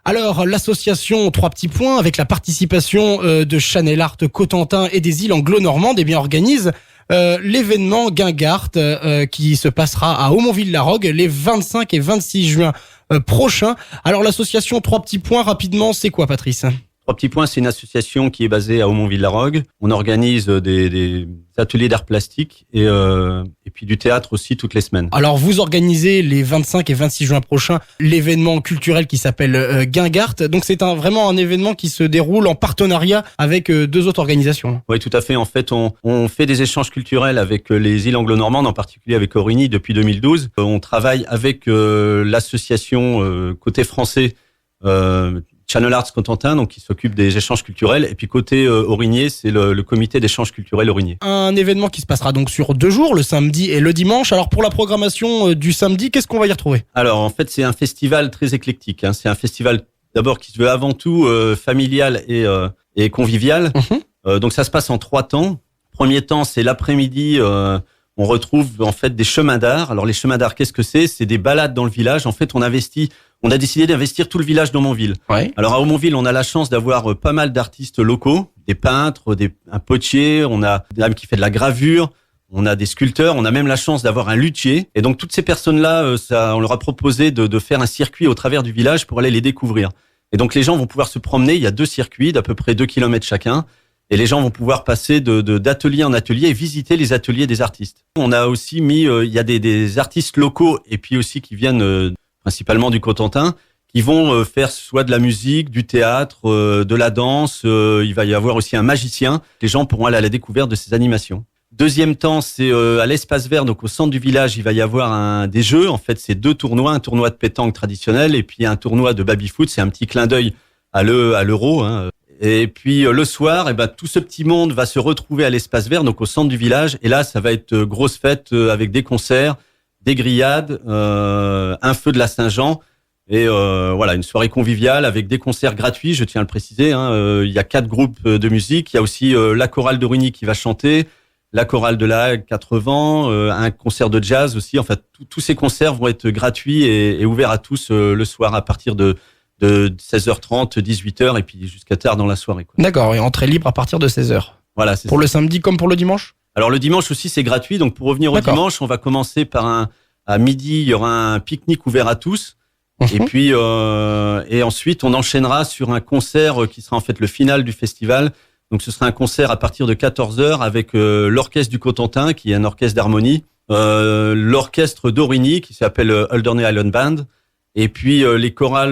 Alors, l'association Trois Petits Points, avec la participation de Chanel Art Cotentin et des îles anglo-normandes, organise l'événement Guingart qui se passera à Aumonville-la-Rogue les 25 et 26 juin prochains. Alors, l'association Trois Petits Points, rapidement, c'est quoi, Patrice ? Trois Petits Points, c'est une association qui est basée à Aumonville-la-Rogue. On organise des ateliers d'art plastique et puis du théâtre aussi toutes les semaines. Alors, vous organisez les 25 et 26 juin prochains l'événement culturel qui s'appelle Guingart. Donc, c'est vraiment un événement qui se déroule en partenariat avec deux autres organisations. Oui, tout à fait. En fait, on fait des échanges culturels avec les îles anglo-normandes, en particulier avec Aurigny depuis 2012. On travaille avec l'association côté français Chanel Arts Cotentin, donc qui s'occupe des échanges culturels, et puis côté Aurigné, c'est le comité d'échanges culturels Aurigné. Un événement qui se passera donc sur 2 jours, le samedi et le dimanche. Alors pour la programmation du samedi, qu'est-ce qu'on va y retrouver ? Alors en fait, c'est un festival très éclectique. C'est un festival d'abord qui se veut avant tout familial et convivial. Donc ça se passe en 3 temps. Premier temps, c'est l'après-midi. On retrouve en fait des chemins d'art. Alors les chemins d'art, qu'est-ce que c'est ? C'est des balades dans le village. En fait, on a décidé d'investir tout le village d'Aumonville. Ouais. Alors à Aumonville, on a la chance d'avoir pas mal d'artistes locaux, des peintres, un potier, on a des dames qui fait de la gravure, on a des sculpteurs, on a même la chance d'avoir un luthier. Et donc toutes ces personnes-là, on leur a proposé de faire un circuit au travers du village pour aller les découvrir. Et donc les gens vont pouvoir se promener. Il y a 2 circuits d'à peu près 2 km chacun. Et les gens vont pouvoir passer d'atelier en atelier et visiter les ateliers des artistes. On a aussi mis, il y a des artistes locaux et puis aussi qui viennent principalement du Cotentin, qui vont faire soit de la musique, du théâtre, de la danse. Il va y avoir aussi un magicien. Les gens pourront aller à la découverte de ces animations. Deuxième temps, c'est à l'espace vert, donc au centre du village, il va y avoir des jeux. En fait, c'est 2 tournois, un tournoi de pétanque traditionnel et puis un tournoi de baby-foot. C'est un petit clin d'œil à l'euro. Et puis le soir, tout ce petit monde va se retrouver à l'espace vert, donc au centre du village. Et là, ça va être grosse fête avec des concerts, des grillades, un feu de la Saint-Jean. Et voilà, une soirée conviviale avec des concerts gratuits, je tiens à le préciser. Il y a 4 groupes de musique. Il y a aussi la chorale d'Aurigny qui va chanter, la chorale de la Hague 80, un concert de jazz aussi. Enfin, tous ces concerts vont être gratuits et ouverts à tous le soir à partir de 16h30, 18h et puis jusqu'à tard dans la soirée. D'accord, et entrée libre à partir de 16h. Voilà, c'est pour ça. Le samedi comme pour le dimanche ? Alors le dimanche aussi c'est gratuit, donc pour revenir au dimanche, on va commencer par à midi, il y aura un pique-nique ouvert à tous. Et puis et ensuite on enchaînera sur un concert qui sera en fait le final du festival. Donc ce sera un concert à partir de 14h avec l'orchestre du Cotentin qui est un orchestre d'harmonie, l'orchestre d'Aurigny qui s'appelle Alderney Island Band. Et puis les chorales,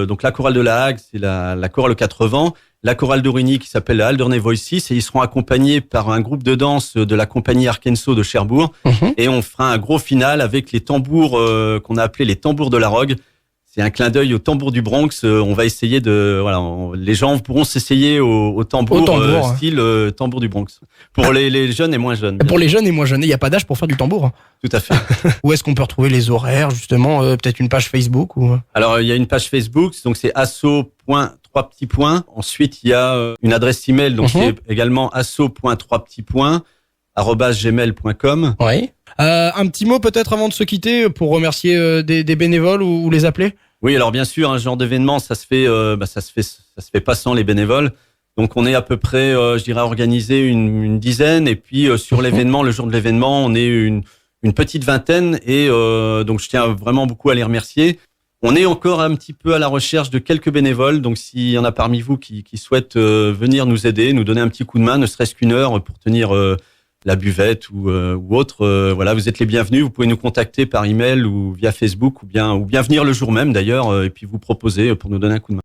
donc la chorale de la Hague, c'est la chorale 80, la chorale d'Aurigny qui s'appelle la Alderney Voices, et ils seront accompagnés par un groupe de danse de la compagnie Arkenso de Cherbourg. Et on fera un gros final avec les tambours qu'on a appelés les tambours de la Rogue. C'est un clin d'œil au tambour du Bronx. On va essayer les gens pourront s'essayer au tambour, style tambour du Bronx. Pour les jeunes et moins jeunes. Pour les jeunes et moins jeunes, il n'y a pas d'âge pour faire du tambour. Tout à fait. Où est-ce qu'on peut retrouver les horaires, justement, peut-être une page Facebook ou... Alors, il y a une page Facebook, donc c'est asso.3petitspoints. Ensuite, il y a une adresse email, donc c'est également asso.3petitspoints@gmail.com. Oui. Un petit mot peut-être avant de se quitter pour remercier des bénévoles ou les appeler. Oui, alors bien sûr, un genre d'événement, ça se fait pas sans les bénévoles. Donc on est à peu près, je dirais, organisé une dizaine. Et puis sur l'événement, le jour de l'événement, on est une petite vingtaine. Et donc je tiens vraiment beaucoup à les remercier. On est encore un petit peu à la recherche de quelques bénévoles. Donc s'il y en a parmi vous qui souhaitent venir nous aider, nous donner un petit coup de main, ne serait-ce qu'une heure pour tenir la buvette ou autre, voilà, vous êtes les bienvenus. Vous pouvez nous contacter par email ou via Facebook ou bien venir le jour même d'ailleurs et puis vous proposer pour nous donner un coup de main.